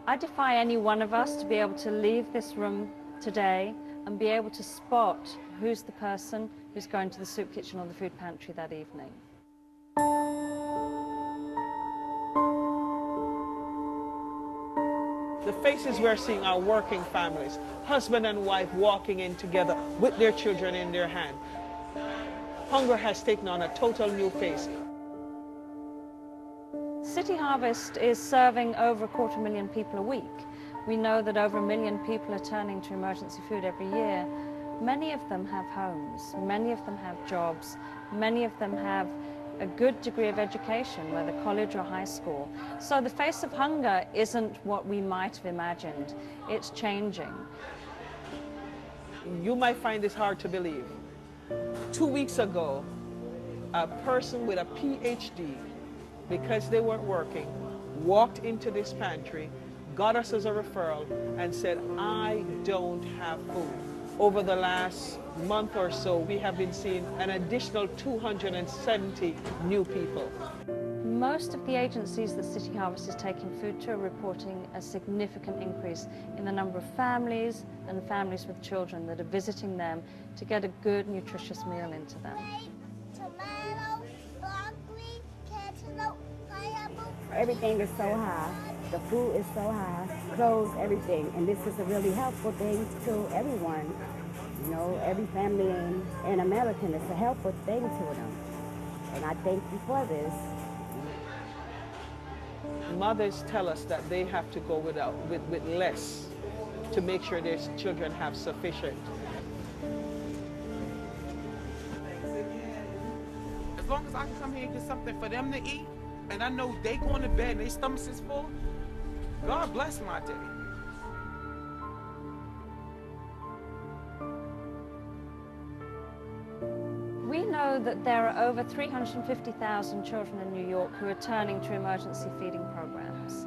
I defy any one of us to be able to leave this room today and be able to spot who's the person who's going to the soup kitchen or the food pantry that evening. The faces we're seeing are working families, husband and wife walking in together with their children in their hand. Hunger has taken on a total new face. City Harvest is serving over 250,000 people a week. We know that over 1 million people are turning to emergency food every year. Many of them have homes, many of them have jobs, many of them have a good degree of education, whether college or high school. So the face of hunger isn't what we might have imagined. It's changing. You might find this hard to believe. 2 weeks ago, a person with a PhD, because they weren't working, walked into this pantry, got us as a referral, and said, I don't have food. Over the last month or so, we have been seeing an additional 270 new people. Most of the agencies that City Harvest is taking food to are reporting a significant increase in the number of families and families with children that are visiting them to get a good, nutritious meal into them. Tomato, broccoli, cantaloupe, pineapple. Everything is so high. The food is so high, clothes, everything. And this is a really helpful thing to everyone. You know, every family in America, it's a helpful thing to them. And I thank you for this. Mothers tell us that they have to go with less to make sure their children have sufficient. As long as I can come here and get something for them to eat, and I know they going to bed and their stomachs is full, God bless my day. We know that there are over 350,000 children in New York who are turning to emergency feeding programs.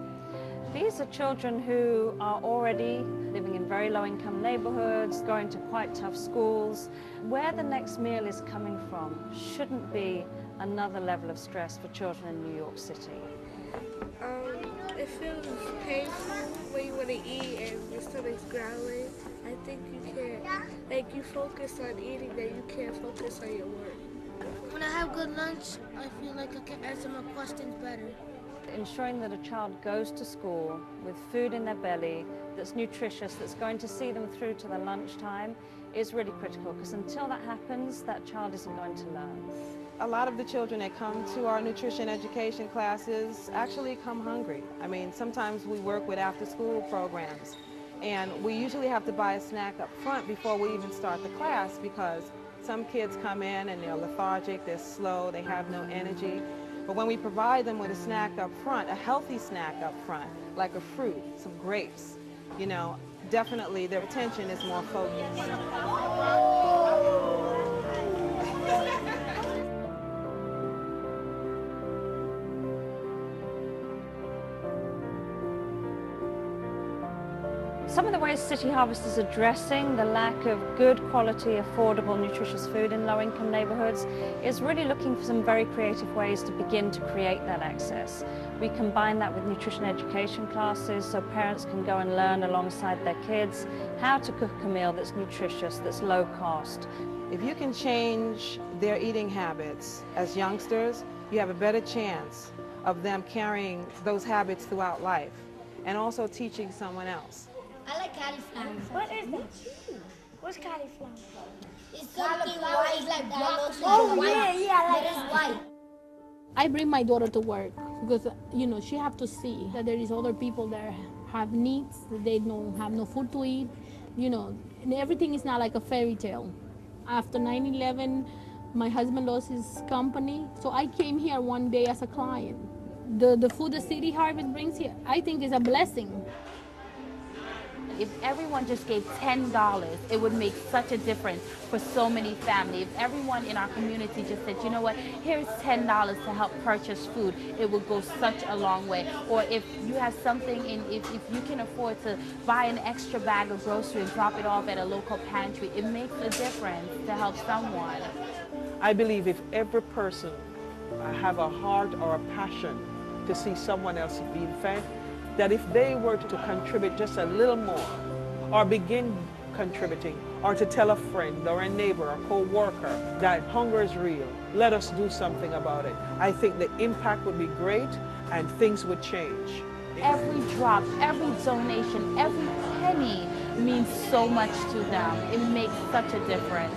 These are children who are already living in very low-income neighborhoods, going to quite tough schools. Where the next meal is coming from shouldn't be another level of stress for children in New York City. It feels painful when you want to eat and your stomach's growling. I think you can't, like, you focus on eating, that you can't focus on your work. When I have good lunch, I feel like I can answer my questions better. Ensuring that a child goes to school with food in their belly that's nutritious, that's going to see them through to their lunchtime, is really critical, because until that happens, that child isn't going to learn. A lot of the children that come to our nutrition education classes actually come hungry. I mean, sometimes we work with after-school programs, and we usually have to buy a snack up front before we even start the class, because some kids come in and they're lethargic, they're slow, they have no energy. But when we provide them with a snack up front, a healthy snack up front, like a fruit, some grapes, you know, definitely their attention is more focused. Some of the ways City Harvest is addressing the lack of good quality, affordable, nutritious food in low-income neighborhoods is really looking for some very creative ways to begin to create that access. We combine that with nutrition education classes so parents can go and learn alongside their kids how to cook a meal that's nutritious, that's low cost. If you can change their eating habits as youngsters, you have a better chance of them carrying those habits throughout life and also teaching someone else. I like cauliflower. What is that? What's cauliflower? It's something white like broccoli. Oh, white. yeah, I like It is that. white. I bring my daughter to work because, you know, she have to see that there is other people that have needs, that they don't have no food to eat, you know, and everything is not like a fairy tale. After 9/11, my husband lost his company, so I came here one day as a client. The food the City Harvest brings here, I think is a blessing. If everyone just gave $10, it would make such a difference for so many families. If everyone in our community just said, you know what, here's $10 to help purchase food, it would go such a long way. Or if you have something, if you can afford to buy an extra bag of groceries and drop it off at a local pantry, it makes a difference to help someone. I believe if every person have a heart or a passion to see someone else being fed, that if they were to contribute just a little more, or begin contributing, or to tell a friend or a neighbor or co-worker that hunger is real, let us do something about it. I think the impact would be great and things would change. Every drop, every donation, every penny means so much to them. It makes such a difference.